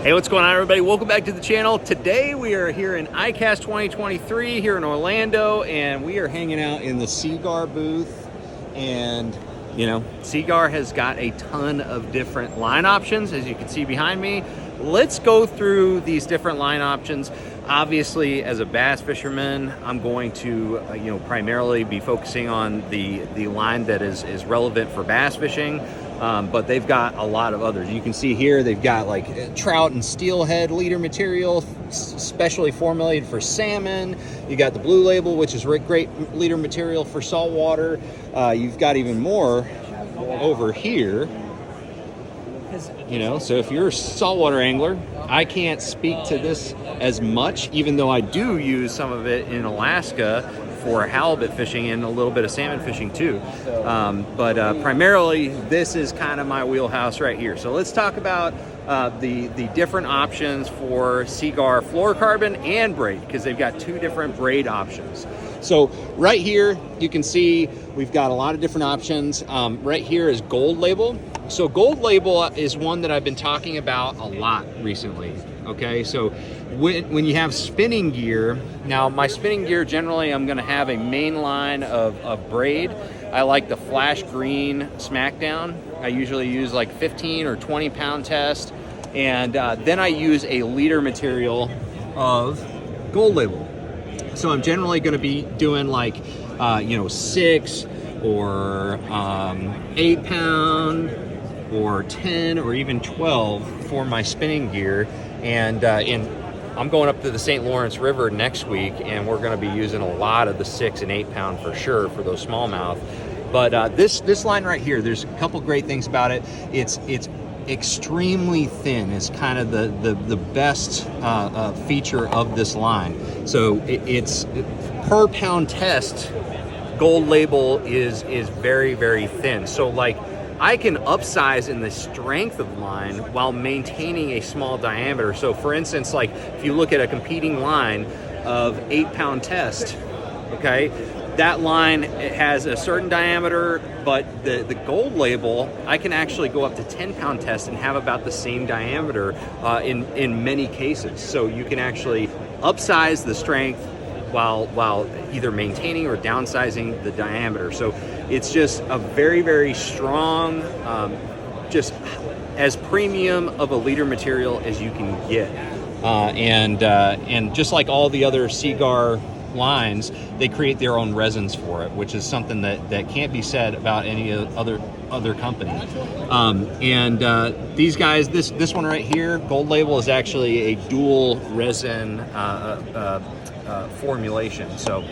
Hey, what's going on, everybody? Welcome back to the channel. Today we are here in ICAST 2023 here in Orlando, and we are hanging out in the SEAGUAR booth. And you know, SEAGUAR has got a ton of different line options, as you can see behind me. Let's go through these different line options. Obviously, as a bass fisherman, I'm going to primarily be focusing on the line that is relevant for bass fishing. But they've got a lot of others. You can see here they've got like trout and steelhead leader material, specially formulated for salmon. You got the blue label, which is great leader material for saltwater. You've got even more over here. You know, so if you're a saltwater angler, I can't speak to this as much, even though I do use some of it in Alaska for halibut fishing and a little bit of salmon fishing too. But primarily, this is kind of my wheelhouse right here. So let's talk about the different options for SEAGUAR fluorocarbon and braid, because they've got two different braid options. So right here, you can see we've got a lot of different options. Right here is gold label. So gold label is one that I've been talking about a lot recently. Okay, so when you have spinning gear, now my spinning gear, generally I'm gonna have a main line of braid. I like the flash green Smackdown. I usually use like 15 or 20 pound test. And then I use a leader material of gold label. So I'm generally gonna be doing like, 6 or 8 pound or 10 or even 12 for my spinning gear. And I'm going up to the St. Lawrence River next week, and we're going to be using a lot of the 6 and 8 pound for sure for those smallmouth. But this line right here, there's a couple great things about it. It's extremely thin. It's kind of the best feature of this line. So it's per pound test, gold label is very, very thin. So like, I can upsize in the strength of line while maintaining a small diameter. So for instance, like if you look at a competing line of 8 pound test, okay, that line, it has a certain diameter, but the gold label, I can actually go up to 10 pound test and have about the same diameter in many cases. So you can actually upsize the strength while either maintaining or downsizing the diameter. So it's just a very, very strong, just as premium of a leader material as you can get. And just like all the other SEAGUAR lines, they create their own resins for it, which is something that can't be said about any other company. These guys, this one right here, gold label, is actually a dual resin formulation. So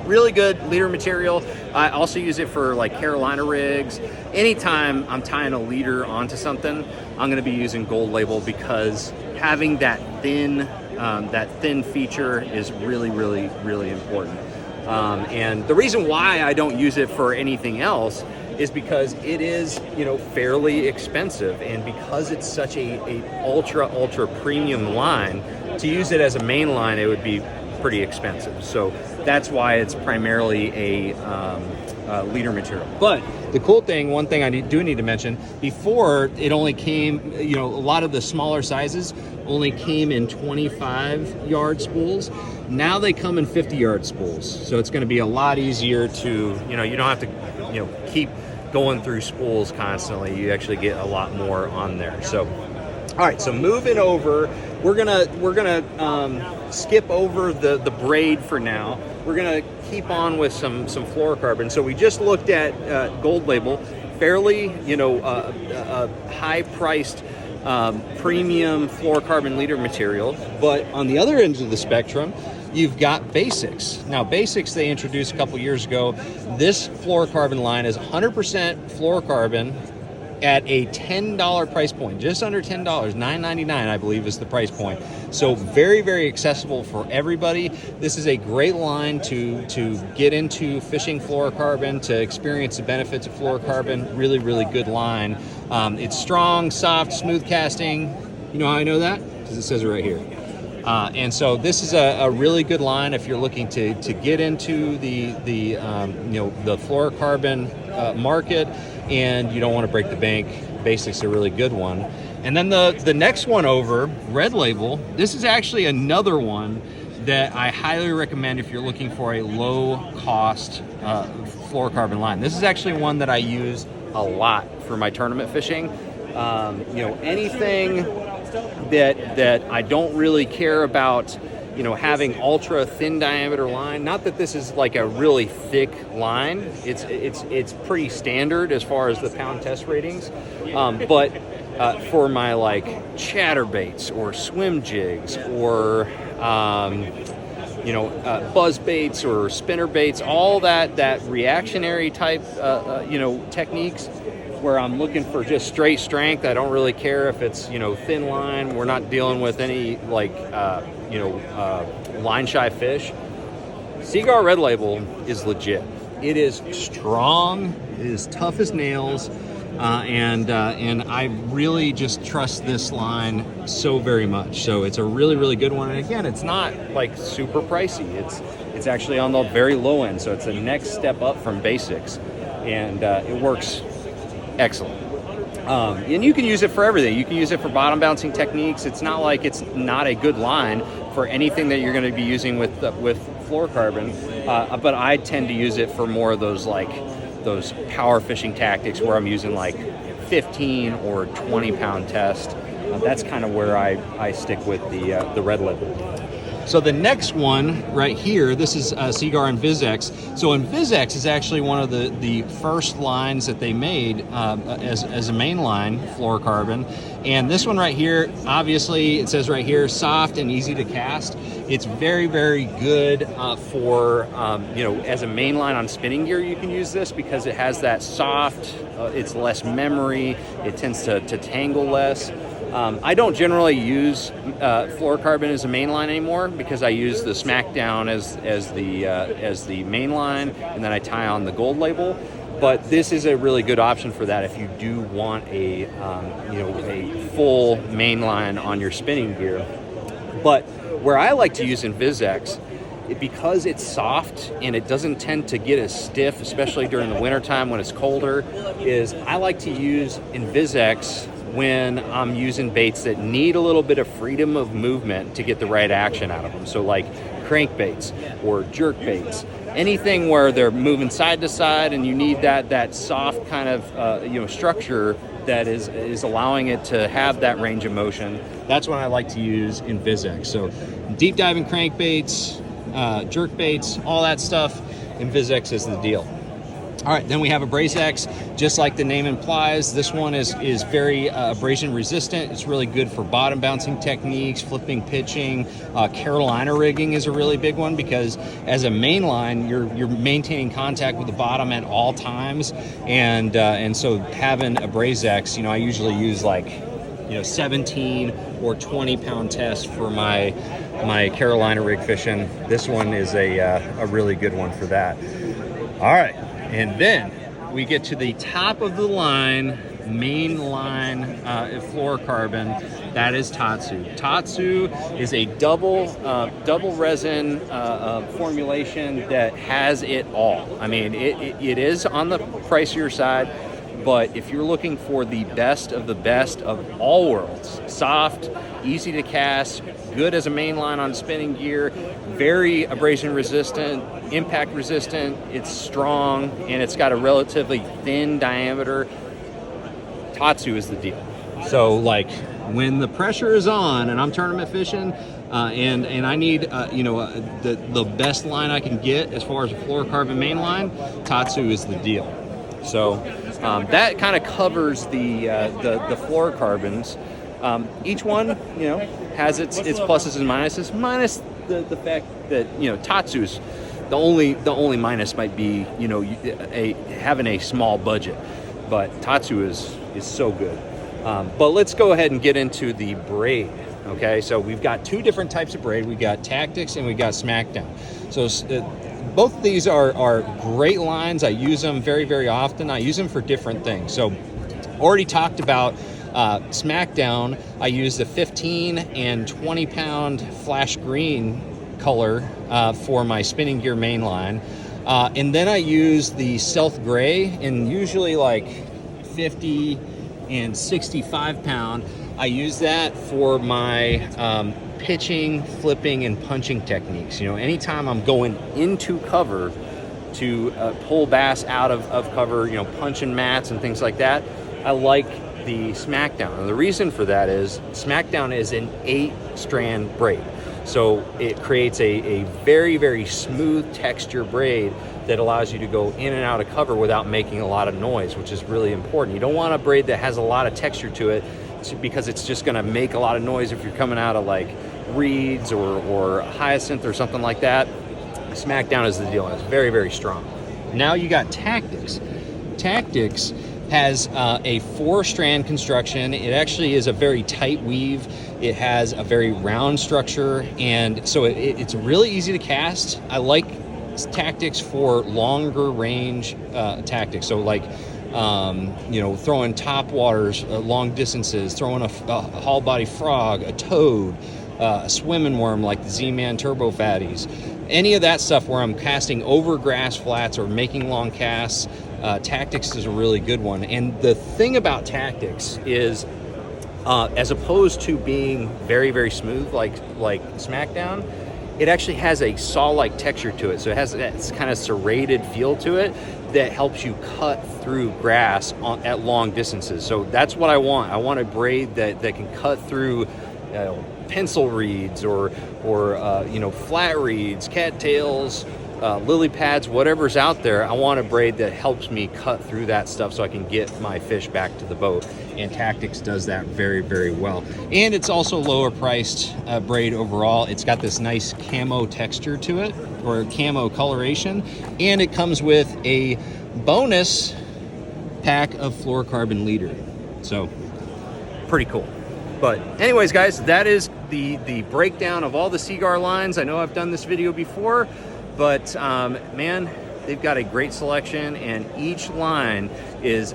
really good leader material. I also use it for like Carolina rigs. Anytime I'm tying a leader onto something, I'm going to be using gold label, because having that thin feature is really, really, really important. And the reason why I don't use it for anything else is because it is, fairly expensive, and because it's such a ultra premium line, to use it as a main line, it would be pretty expensive. So that's why it's primarily a leader material. But the cool thing, one thing I do need to mention, before it only came, a lot of the smaller sizes only came in 25 yard spools. Now they come in 50 yard spools. So it's going to be a lot easier to, you don't have to, keep going through spools constantly. You actually get a lot more on there. So, all right, so moving over, we're gonna skip over the braid for now. We're gonna keep on with some fluorocarbon. So we just looked at gold label, fairly high-priced premium fluorocarbon leader material. But on the other end of the spectrum, you've got Basics. Now Basics, they introduced a couple years ago. This fluorocarbon line is 100% fluorocarbon at a $10 price point, just under $10, $9.99 I believe is the price point. So very, very accessible for everybody. This is a great line to get into fishing fluorocarbon, to experience the benefits of fluorocarbon. Really, really good line. It's strong, soft, smooth casting. You know how I know that? Because it says it right here. And so this is a really good line if you're looking to get into the fluorocarbon market and you don't want to break the bank. Basics are a really good one. And then the next one over, Red Label, this is actually another one that I highly recommend if you're looking for a low cost fluorocarbon line. This is actually one that I use a lot for my tournament fishing. You know, anything that I don't really care about, you know, having ultra thin diameter line. Not that this is like a really thick line. It's pretty standard as far as the pound test ratings. But for my like chatterbaits or swim jigs or you know, buzz baits or spinner baits, all that reactionary type you know, techniques where I'm looking for just straight strength. I don't really care if it's, you know, thin line. We're not dealing with any like you know, line shy fish. SEAGUAR Red Label is legit. It is strong. It is tough as nails. And I really just trust this line so very much. So it's a really, really good one. And again, it's not like super pricey. It's actually on the very low end. So it's the next step up from basics, and it works excellent. And you can use it for everything. You can use it for bottom bouncing techniques. It's not like it's not a good line for anything that you're going to be using with fluorocarbon. But I tend to use it for more of those power fishing tactics where I'm using like 15 or 20 pound test. That's kind of where I stick with the Red Label. So the next one right here, this is SEAGUAR InvisX. So InvisX is actually one of the first lines that they made as a mainline fluorocarbon. And this one right here, obviously it says right here, soft and easy to cast. It's very, very good for, you know, as a mainline on spinning gear, you can use this because it has that soft, it's less memory, it tends to tangle less. I don't generally use fluorocarbon as a mainline anymore because I use the Smackdown as the mainline, and then I tie on the gold label. But this is a really good option for that if you do want a you know, a full mainline on your spinning gear. But where I like to use InvisX, because it's soft and it doesn't tend to get as stiff, especially during the wintertime when it's colder, is I like to use InvisX when I'm using baits that need a little bit of freedom of movement to get the right action out of them. So like crankbaits or jerk baits, anything where they're moving side to side and you need that soft kind of you know, structure that is allowing it to have that range of motion. That's when I like to use InvisX. So deep diving crankbaits, jerk baits, all that stuff, InvisX is the deal. All right, then we have AbrazeX. Just like the name implies, this one is very abrasion resistant. It's really good for bottom bouncing techniques, flipping pitching. Carolina rigging is a really big one because as a main line, you're maintaining contact with the bottom at all times, and so having AbrazeX, you know, I usually use like, you know, 17 or 20 pound test for my Carolina rig fishing. This one is a really good one for that. All right. And then we get to the top of the line, main line fluorocarbon. That is Tatsu. Tatsu is a double resin formulation that has it all. I mean, it is on the pricier side, but if you're looking for the best of all worlds, soft, easy to cast, good as a main line on spinning gear, very abrasion resistant, impact resistant, it's strong, and it's got a relatively thin diameter, Tatsu is the deal. So like when the pressure is on and I'm tournament fishing and I need you know, the best line I can get as far as a fluorocarbon main line, Tatsu is the deal. So that kind of covers the fluorocarbons. Each one, you know, has its pluses and minuses. Minus the fact that, you know, Tatsu's the only minus might be, you know, having a small budget, but Tatsu is so good. But let's go ahead and get into the braid. Okay, so we've got two different types of braid. We've got Tactics and we've got Smackdown. So both of these are great lines. I use them very, very often. I use them for different things. So already talked about Smackdown. I use the 15 and 20 pound flash green color for my spinning gear main line. And then I use the stealth gray, and usually like 50 and 65 pound. I use that for my pitching, flipping, and punching techniques. You know, anytime I'm going into cover to pull bass out of cover, you know, punching mats and things like that, I like the Smackdown. And the reason for that is Smackdown is an 8-strand braid. So it creates a very, very smooth texture braid that allows you to go in and out of cover without making a lot of noise, which is really important. You don't want a braid that has a lot of texture to it, because it's just gonna make a lot of noise if you're coming out of like reeds or hyacinth or something like that. Smackdown is the deal. It's very, very strong. Now you got Tactics. Tactics has a 4-strand construction. It actually is a very tight weave. It has a very round structure, and so it's really easy to cast. I like Tactics for longer range tactics. So like, you know, throwing top waters, long distances, throwing a hull body frog, a toad, a swimming worm like the Z-Man Turbo Fatties, any of that stuff where I'm casting over grass flats or making long casts. Tactics is a really good one. And the thing about Tactics is, as opposed to being very, very smooth like Smackdown, it actually has a saw-like texture to it. So it has that kind of serrated feel to it that helps you cut through grass at long distances. So that's what I want. I want a braid that can cut through pencil reeds or you know, flat reeds, cattails, lily pads, whatever's out there. I want a braid that helps me cut through that stuff so I can get my fish back to the boat. And Tactics does that very, very well. And it's also lower priced braid overall. It's got this nice camo texture to it, or camo coloration, and it comes with a bonus pack of fluorocarbon leader. So pretty cool. But anyways, guys, that is the breakdown of all the SEAGUAR lines. I know I've done this video before, but man, they've got a great selection, and each line is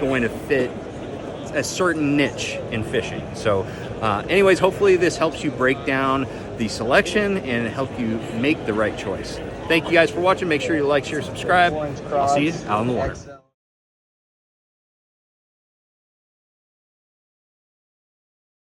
going to fit a certain niche in fishing. So anyways, hopefully this helps you break down the selection and help you make the right choice. Thank you guys for watching. Make sure you like, share, subscribe. I'll see you out on the water.